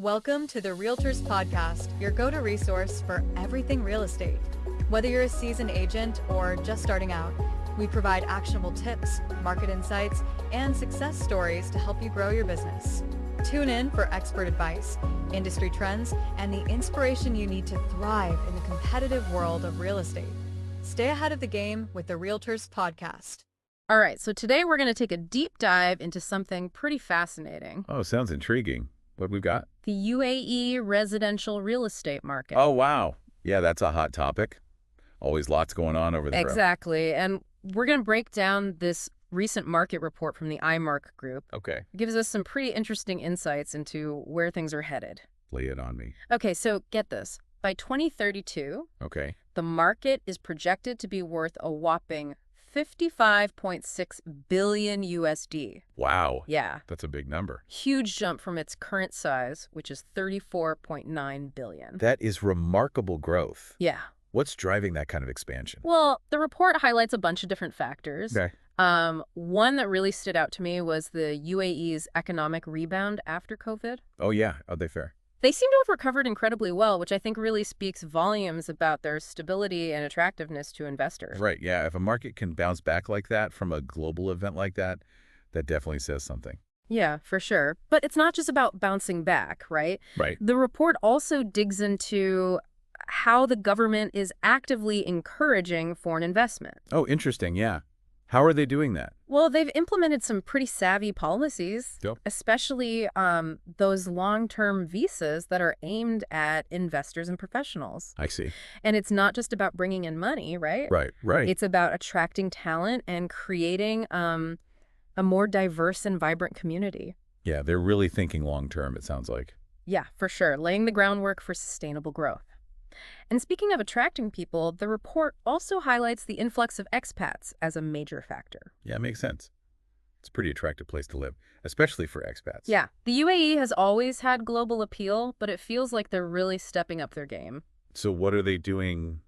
Welcome to the Realtors Podcast, your go-to resource for everything real estate. Whether you're a seasoned agent or just starting out, we provide actionable tips, market insights, and success stories to help you grow your business. Tune in for expert advice, industry trends, and the inspiration you need to thrive in the competitive world of real estate. Stay ahead of the game with the Realtors Podcast. All right, so today we're going to take a deep dive into something pretty fascinating. Oh, sounds intriguing. What we've got? The UAE residential real estate market. Oh, wow. Yeah, that's a hot topic. Always lots going on over there. Exactly. And we're going to break down this recent market report from the IMARC Group. Okay. It gives us some pretty interesting insights into where things are headed. Lay it on me. Okay, so get this. By 2032, Okay. the market is projected to be worth a whopping 55.6 billion USD. Wow. Yeah. That's a big number. Huge jump from its current size, which is 34.9 billion. That is remarkable growth. Yeah. What's driving that kind of expansion? Well, the report highlights a bunch of different factors. Okay. One that really stood out to me was the UAE's economic rebound after COVID. Oh, yeah. Are they fair? They seem to have recovered incredibly well, which I think really speaks volumes about their stability and attractiveness to investors. Right. Yeah. If a market can bounce back like that from a global event like that, that definitely says something. Yeah, for sure. But it's not just about bouncing back, right? Right. The report also digs into how the government is actively encouraging foreign investment. Oh, interesting. Yeah. How are they doing that? Well, they've implemented some pretty savvy policies, Yep. especially those long-term visas that are aimed at investors and professionals. I see. And it's not just about bringing in money, right? Right. Right. It's about attracting talent and creating a more diverse and vibrant community. Yeah. They're really thinking long term, it sounds like. Yeah, for sure. Laying the groundwork for sustainable growth. And speaking of attracting people, the report also highlights the influx of expats as a major factor. Yeah, it makes sense. It's a pretty attractive place to live, especially for expats. Yeah, the UAE has always had global appeal, but it feels like they're really stepping up their game. So what are they doing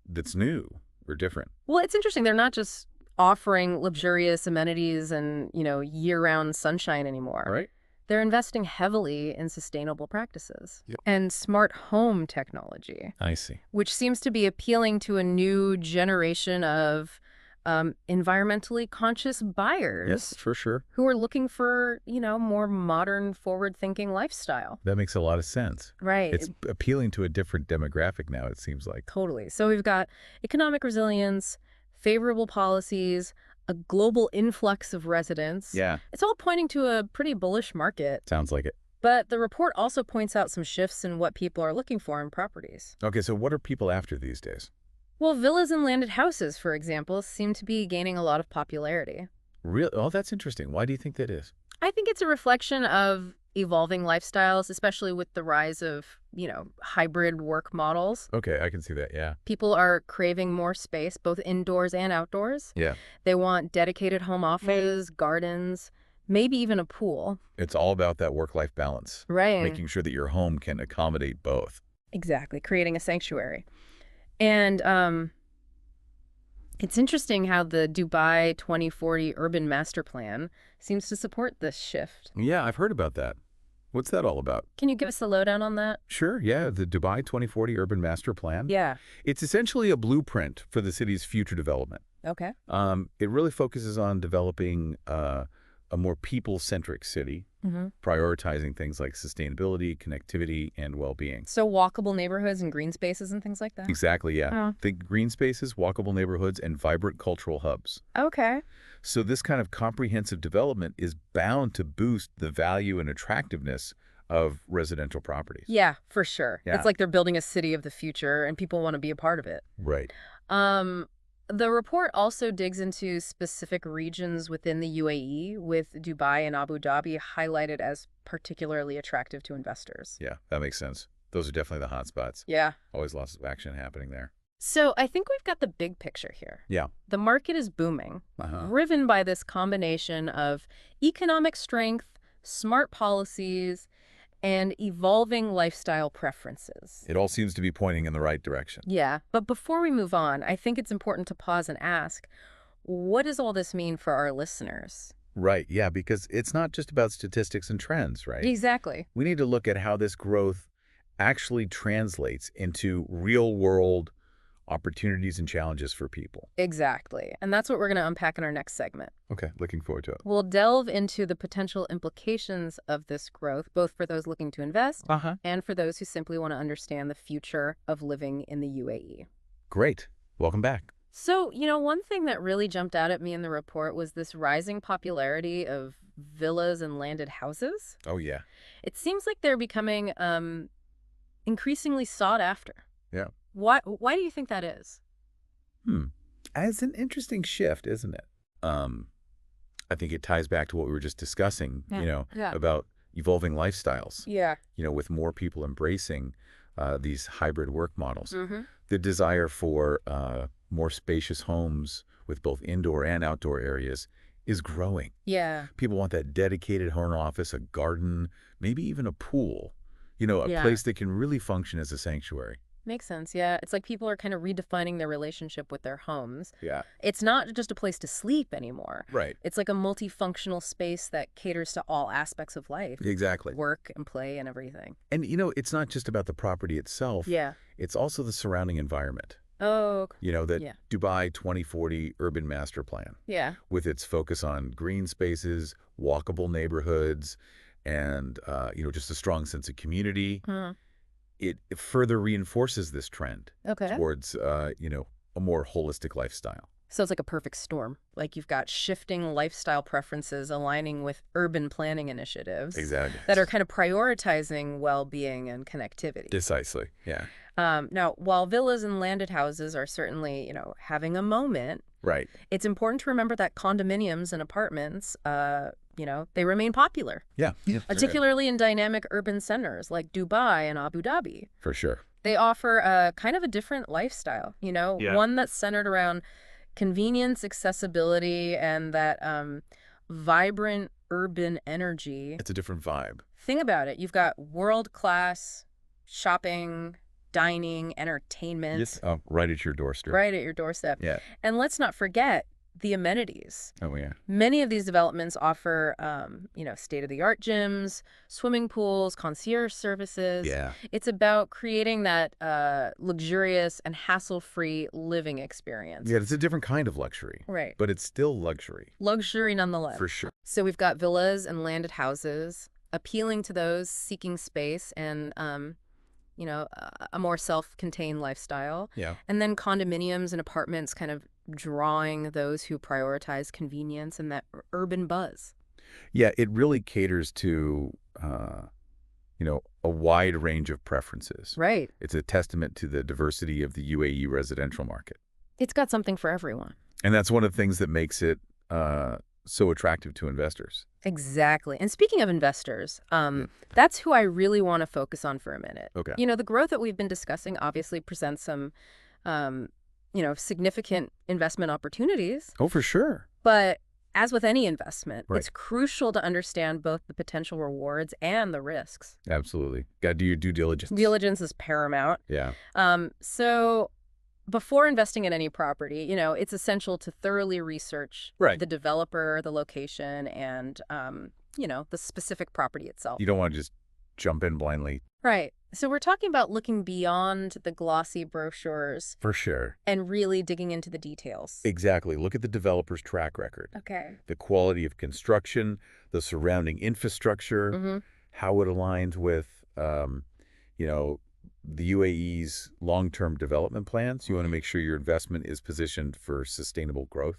that's new or different? Well, it's interesting. They're not just offering luxurious amenities and, year-round sunshine anymore. All right. They're investing heavily in sustainable practices Yep. and smart home technology, I see. which seems to be appealing to a new generation of environmentally conscious buyers. Yes, for sure. Who are looking for, more modern, forward-thinking lifestyle. That makes a lot of sense. Right. It's appealing to a different demographic now, it seems like. Totally. So we've got economic resilience, favorable policies, a global influx of residents. Yeah. It's all pointing to a pretty bullish market. Sounds like it. But the report also points out some shifts in what people are looking for in properties. Okay, so what are people after these days? Well, villas and landed houses, for example, seem to be gaining a lot of popularity. Oh, that's interesting. Why do you think that is? I think it's a reflection of evolving lifestyles, especially with the rise of, hybrid work models. Okay, I can see that, yeah. People are craving more space, both indoors and outdoors. Yeah. They want dedicated home offices, gardens, maybe even a pool. It's all about that work-life balance. Right. Making sure that your home can accommodate both. Exactly, creating a sanctuary. And it's interesting how the Dubai 2040 Urban Master Plan seems to support this shift. Yeah, I've heard about that. What's that all about? Can you give us a lowdown on that? Sure, yeah, the Dubai 2040 Urban Master Plan. Yeah. It's essentially a blueprint for the city's future development. Okay. It really focuses on developing a more people-centric city, prioritizing things like sustainability, connectivity, and well-being. So walkable neighborhoods and green spaces and things like that? Exactly, yeah. Oh. Think green spaces, walkable neighborhoods, and vibrant cultural hubs. Okay. So this kind of comprehensive development is bound to boost the value and attractiveness of residential properties. Yeah, for sure. Yeah. It's like they're building a city of the future and people want to be a part of it. Right. The report also digs into specific regions within the UAE, with Dubai and Abu Dhabi highlighted as particularly attractive to investors. Yeah, that makes sense. Those are definitely the hot spots. Yeah. Always lots of action happening there. So I think we've got the big picture here. Yeah. The market is booming, driven by this combination of economic strength, smart policies, and evolving lifestyle preferences. It all seems to be pointing in the right direction. Yeah, but before we move on, I think it's important to pause and ask, what does all this mean for our listeners? Right, yeah, because it's not just about statistics and trends, right? Exactly. We need to look at how this growth actually translates into real-world opportunities and challenges for people. Exactly. And that's what we're going to unpack in our next segment. Okay, looking forward to it. We'll delve into the potential implications of this growth, both for those looking to invest and for those who simply want to understand the future of living in the UAE. Great. Welcome back. So, one thing that really jumped out at me in the report was this rising popularity of villas and landed houses. Oh, yeah. It seems like they're becoming increasingly sought after. Yeah. Why do you think that is? It's an interesting shift, isn't it? I think it ties back to what we were just discussing, about evolving lifestyles. Yeah. With more people embracing these hybrid work models. Mm-hmm. The desire for more spacious homes with both indoor and outdoor areas is growing. Yeah. People want that dedicated home office, a garden, maybe even a pool, a place that can really function as a sanctuary. Makes sense, yeah. It's like people are kind of redefining their relationship with their homes. Yeah. It's not just a place to sleep anymore. Right. It's like a multifunctional space that caters to all aspects of life. Exactly. Work and play and everything. And, it's not just about the property itself. Yeah. It's also the surrounding environment. Oh. That Dubai 2040 urban master plan. Yeah. With its focus on green spaces, walkable neighborhoods, and, just a strong sense of community. It further reinforces this trend towards, a more holistic lifestyle. So it's like a perfect storm. Like you've got shifting lifestyle preferences aligning with urban planning initiatives. Exactly. That are kind of prioritizing well-being and connectivity. Precisely, yeah. Now, while villas and landed houses are certainly, having a moment, right, it's important to remember that condominiums and apartments, they remain popular. Yeah. Particularly in dynamic urban centers like Dubai and Abu Dhabi. For sure. They offer kind of a different lifestyle, one that's centered around convenience, accessibility, and that vibrant urban energy. It's a different vibe. Think about it. You've got world-class shopping, dining, entertainment. Yes. Oh, right at your doorstep. Right at your doorstep. Yeah. And let's not forget the amenities. Oh, yeah. Many of these developments offer, state-of-the-art gyms, swimming pools, concierge services. Yeah. It's about creating that luxurious and hassle-free living experience. Yeah, it's a different kind of luxury. Right. But it's still luxury. Luxury nonetheless. For sure. So we've got villas and landed houses appealing to those seeking space and, a more self-contained lifestyle. Yeah. And then condominiums and apartments kind of drawing those who prioritize convenience and that urban buzz. Yeah, it really caters to, a wide range of preferences. Right. It's a testament to the diversity of the UAE residential market. It's got something for everyone. And that's one of the things that makes it so attractive to investors. Exactly. And speaking of investors, that's who I really want to focus on for a minute. Okay. The growth that we've been discussing obviously presents some, significant investment opportunities. Oh, for sure. But as with any investment, Right. It's crucial to understand both the potential rewards and the risks. Absolutely. Got to do your due diligence. Diligence is paramount. Yeah. So before investing in any property, it's essential to thoroughly research Right. the developer, the location, and, the specific property itself. You don't want to just jump in blindly. Right. So we're talking about looking beyond the glossy brochures For sure. and really digging into the details. Exactly. Look at the developer's track record. Okay. The quality of construction, the surrounding infrastructure, Mm-hmm. how it aligns with, the UAE's long-term development plans. You want to make sure your investment is positioned for sustainable growth.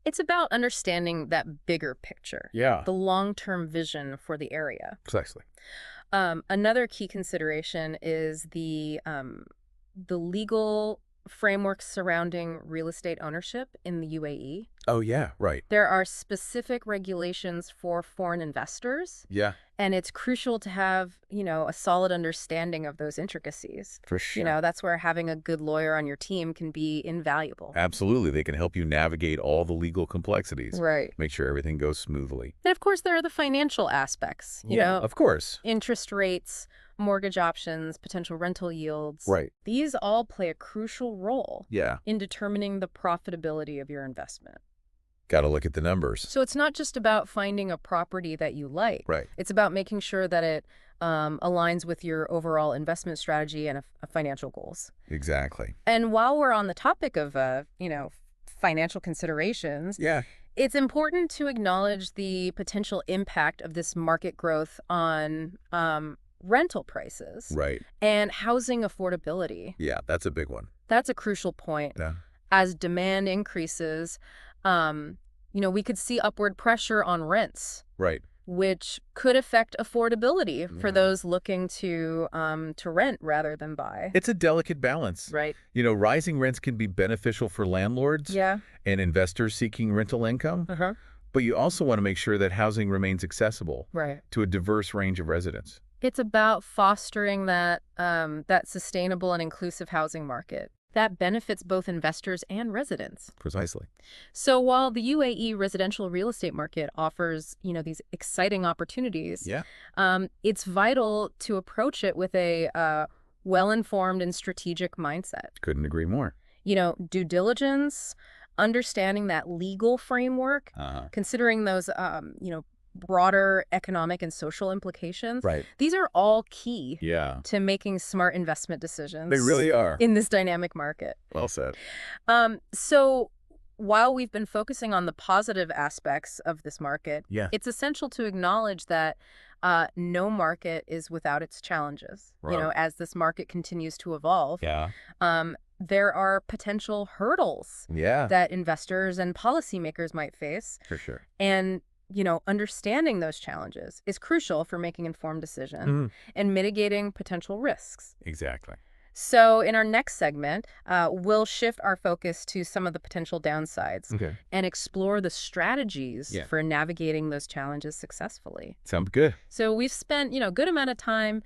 It's about understanding that bigger picture. Yeah. The long-term vision for the area. Precisely. Another key consideration is the legal framework surrounding real estate ownership in the UAE. Oh, yeah. Right. There are specific regulations for foreign investors, Yeah. and it's crucial to have, a solid understanding of those intricacies. For sure. That's where having a good lawyer on your team can be invaluable. Absolutely. They can help you navigate all the legal complexities. Right. Make sure everything goes smoothly. And of course, there are the financial aspects, Of course. interest rates, mortgage options, potential rental yields. Right. These all play a crucial role Yeah. in determining the profitability of your investment. Got to look at the numbers. So it's not just about finding a property that you like. Right. It's about making sure that it aligns with your overall investment strategy and financial goals. Exactly. And while we're on the topic of, financial considerations, it's important to acknowledge the potential impact of this market growth on rental prices. Right. And housing affordability. Yeah, that's a big one. That's a crucial point. Yeah. As demand increases, we could see upward pressure on rents. Right. Which could affect affordability for those looking to rent rather than buy. It's a delicate balance. Right. Rising rents can be beneficial for landlords and investors seeking rental income. But you also want to make sure that housing remains accessible to a diverse range of residents. It's about fostering that sustainable and inclusive housing market that benefits both investors and residents. Precisely. So while the UAE residential real estate market offers, these exciting opportunities, it's vital to approach it with a well-informed and strategic mindset. Couldn't agree more. Due diligence, understanding that legal framework, considering those, broader economic and social implications. Right. These are all key to making smart investment decisions. They really are. In this dynamic market. Well said. So while we've been focusing on the positive aspects of this market, it's essential to acknowledge that no market is without its challenges. Right. As this market continues to evolve. There are potential hurdles that investors and policymakers might face. For sure. And understanding those challenges is crucial for making informed decisions and mitigating potential risks. Exactly. So in our next segment, we'll shift our focus to some of the potential downsides and explore the strategies for navigating those challenges successfully. Sounds good. So we've spent, a good amount of time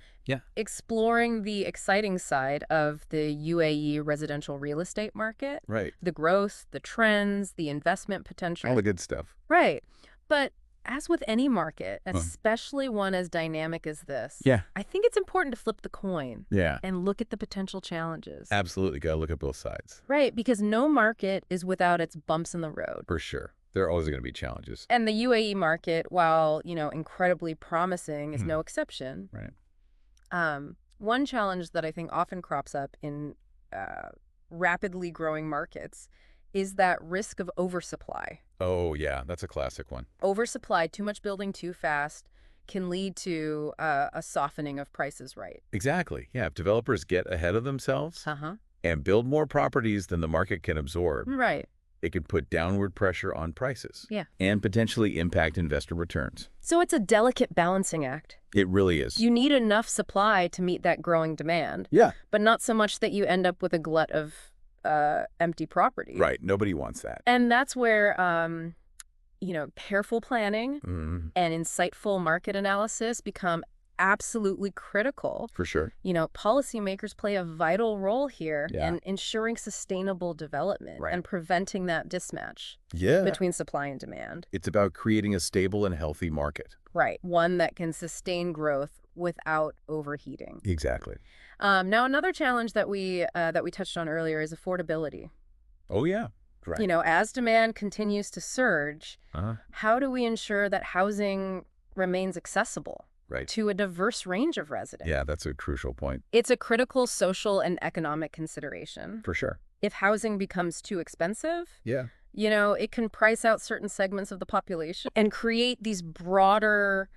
exploring the exciting side of the UAE residential real estate market. Right. The growth, the trends, the investment potential. All the good stuff. Right. But as with any market, especially one as dynamic as this, I think it's important to flip the coin and look at the potential challenges. Absolutely. Got to look at both sides. Right, because no market is without its bumps in the road. For sure. There are always going to be challenges. And the UAE market, while, incredibly promising, is no exception. Right. One challenge that I think often crops up in rapidly growing markets is that risk of oversupply. Oh, yeah. That's a classic one. Oversupply, too much building too fast, can lead to a softening of prices, right? Exactly. Yeah. If developers get ahead of themselves and build more properties than the market can absorb, it can put downward pressure on prices and potentially impact investor returns. So it's a delicate balancing act. It really is. You need enough supply to meet that growing demand. But not so much that you end up with a glut of empty property. Right. Nobody wants that. And that's where, careful planning and insightful market analysis become absolutely critical. For sure. Policymakers play a vital role here in ensuring sustainable development and preventing that mismatch between supply and demand. It's about creating a stable and healthy market. Right. One that can sustain growth without overheating. Exactly. Now, another challenge that we touched on earlier is affordability. Oh, yeah. Right. As demand continues to surge, how do we ensure that housing remains accessible to a diverse range of residents? Yeah, that's a crucial point. It's a critical social and economic consideration. For sure. If housing becomes too expensive, it can price out certain segments of the population and create these broader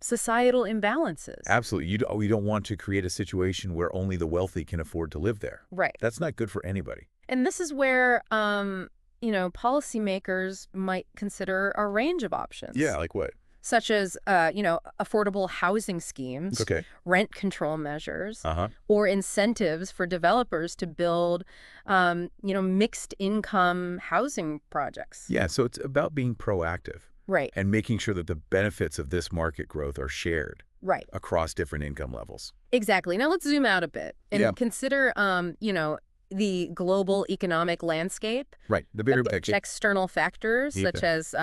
societal imbalances. Absolutely. We don't want to create a situation where only the wealthy can afford to live there. Right. That's not good for anybody. And this is where, policymakers might consider a range of options. Yeah, like what? Such as, affordable housing schemes, rent control measures, or incentives for developers to build, mixed income housing projects. Yeah, so it's about being proactive. Right. And making sure that the benefits of this market growth are shared across different income levels. Exactly. Now let's zoom out a bit and consider, the global economic landscape. Right. The bigger picture. External factors such as,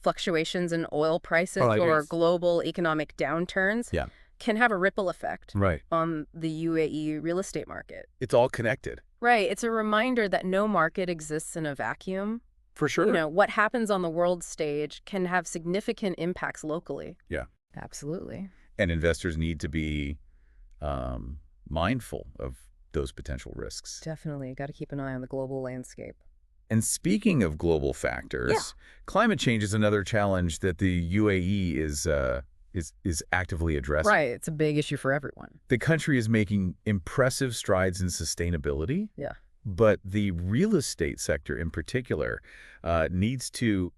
fluctuations in oil prices or global economic downturns can have a ripple effect on the UAE real estate market. It's all connected. Right. It's a reminder that no market exists in a vacuum. For sure. You know, what happens on the world stage can have significant impacts locally. Yeah. Absolutely. And investors need to be mindful of those potential risks. Definitely. Got to keep an eye on the global landscape. And speaking of global factors, climate change is another challenge that the UAE is actively addressing. Right. It's a big issue for everyone. The country is making impressive strides in sustainability. Yeah. But the real estate sector in particular needs to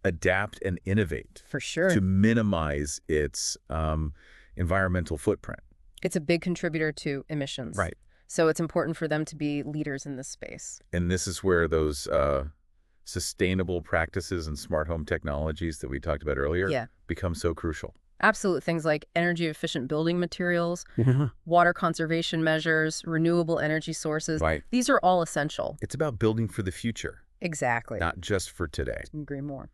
adapt and innovate. For sure. To minimize its environmental footprint. It's a big contributor to emissions. Right. So it's important for them to be leaders in this space. And this is where those sustainable practices and smart home technologies that we talked about earlier become so crucial. Absolute things like energy-efficient building materials, water conservation measures, renewable energy sources. Right. These are all essential. It's about building for the future. Exactly. Not just for today. I agree more.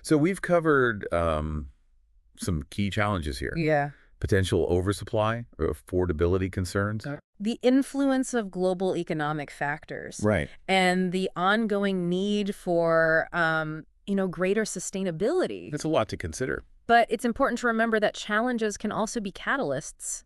So we've covered some key challenges here. Yeah. Potential oversupply or affordability concerns. The influence of global economic factors. Right. And the ongoing need for, greater sustainability. That's a lot to consider. But it's important to remember that challenges can also be catalysts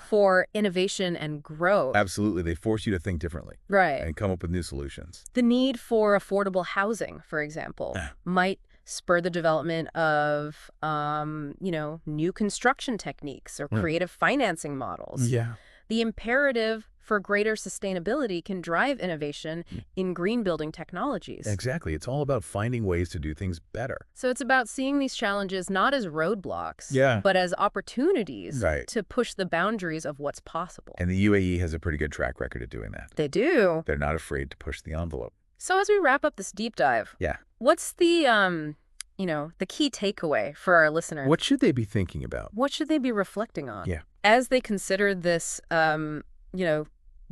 for innovation and growth. Absolutely. They force you to think differently. Right. And come up with new solutions. The need for affordable housing, for example, might spur the development of, new construction techniques or creative financing models. Yeah. The imperative for greater sustainability can drive innovation in green building technologies. Exactly. It's all about finding ways to do things better. So it's about seeing these challenges not as roadblocks, but as opportunities to push the boundaries of what's possible. And the UAE has a pretty good track record of doing that. They do. They're not afraid to push the envelope. So as we wrap up this deep dive, what's the, the key takeaway for our listeners? What should they be thinking about? What should they be reflecting on? Yeah. As they consider this,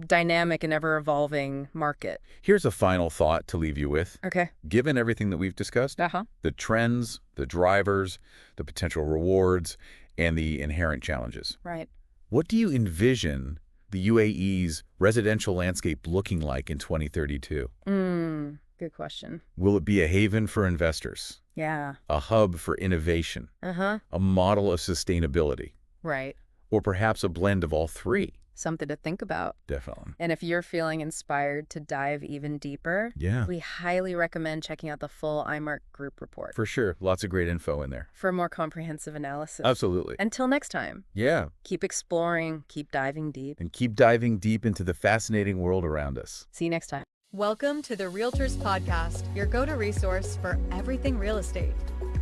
dynamic and ever-evolving market. Here's a final thought to leave you with. Okay. Given everything that we've discussed, the trends, the drivers, the potential rewards, and the inherent challenges. Right. What do you envision the UAE's residential landscape looking like in 2032? Good question. Will it be a haven for investors? Yeah. A hub for innovation? A model of sustainability? Right. Or perhaps a blend of all three? Something to think about. Definitely. And if you're feeling inspired to dive even deeper, we highly recommend checking out the full IMARC Group report. For sure. Lots of great info in there. For more comprehensive analysis. Absolutely. Until next time. Yeah. Keep exploring, keep diving deep. And keep diving deep into the fascinating world around us. See you next time. Welcome to the Realtors Podcast, your go-to resource for everything real estate.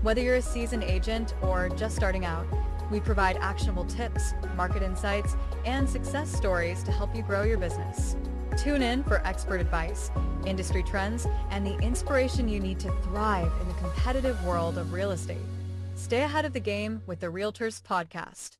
Whether you're a seasoned agent or just starting out, we provide actionable tips, market insights, and success stories to help you grow your business. Tune in for expert advice, industry trends, and the inspiration you need to thrive in the competitive world of real estate. Stay ahead of the game with the Realtors Podcast.